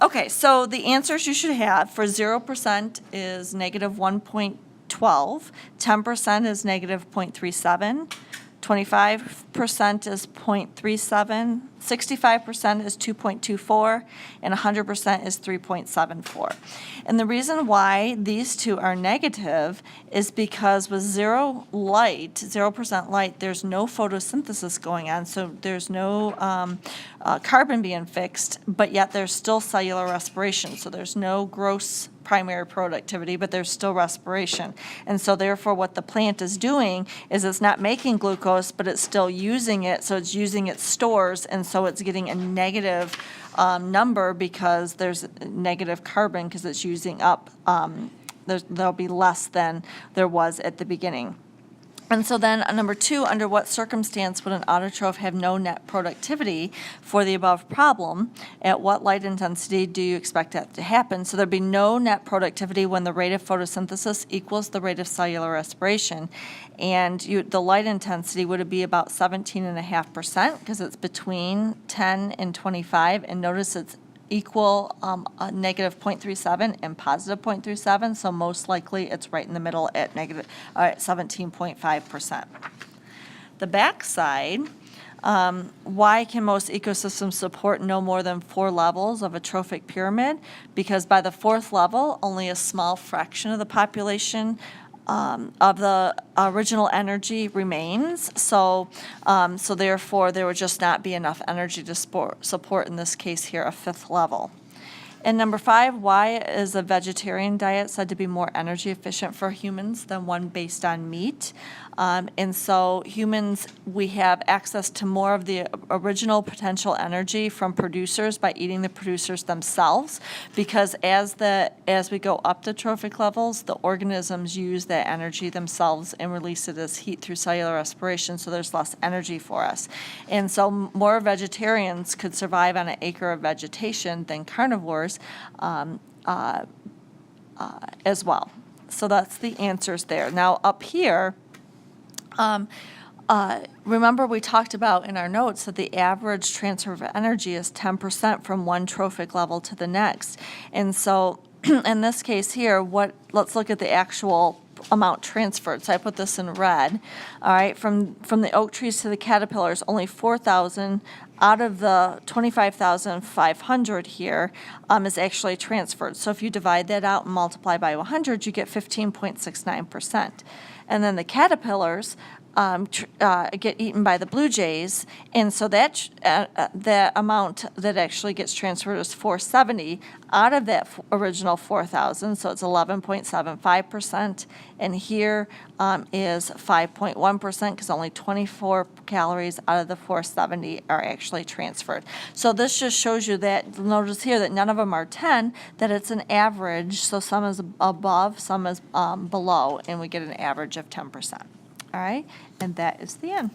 Okay, so the answers you should have for 0% is negative 1.12, 10% is negative 0.37, 25% is 0.37, 65% is 2.24, and 100% is 3.74. And the reason why these two are negative is because with 0% light, there's no photosynthesis going on, so there's no carbon being fixed, but yet there's still cellular respiration, so there's no gross primary productivity, but there's still respiration. And so therefore what the plant is doing is it's not making glucose, but it's still using it, so it's using its stores, and so it's getting a negative number because there's negative carbon because it's using up, there'll be less than there was at the beginning. And so then number 2, under what circumstance would an autotroph have no net productivity for the above problem? At what light intensity do you expect that to happen? So there'd be no net productivity when the rate of photosynthesis equals the rate of cellular respiration. And the light intensity would be about 17.5% because it's between 10 and 25. And notice it's equal negative 0.37 and positive 0.37, so most likely it's right in the middle at negative 17.5%. The back side, why can most ecosystems support no more than 4 levels of a trophic pyramid? Because by the 4th level, only a small fraction of the population of the original energy remains, so therefore there would just not be enough energy to support, in this case here, a 5th level. And number 5, why is a vegetarian diet said to be more energy efficient for humans than one based on meat? And so humans, we have access to more of the original potential energy from producers by eating the producers themselves, because as we go up the trophic levels, the organisms use that energy themselves and release it as heat through cellular respiration, so there's less energy for us. And so more vegetarians could survive on an acre of vegetation than carnivores as well. So that's the answers there. Now up here, remember we talked about in our notes that the average transfer of energy is 10% from one trophic level to the next. And so in this case here, let's look at the actual amount transferred. So I put this in red. All right, from the oak trees to the caterpillars, only 4,000 out of the 25,500 here is actually transferred. So if you divide that out and multiply by 100, you get 15.69%. And then the caterpillars get eaten by the blue jays, and so that the amount that actually gets transferred is 470 out of that original 4,000, so it's 11.75%, and here is 5.1% because only 24 calories out of the 470 are actually transferred. So this just shows you that, notice here that none of them are 10, that it's an average, so some is above, some is below, and we get an average of 10%. All right, and that is the end.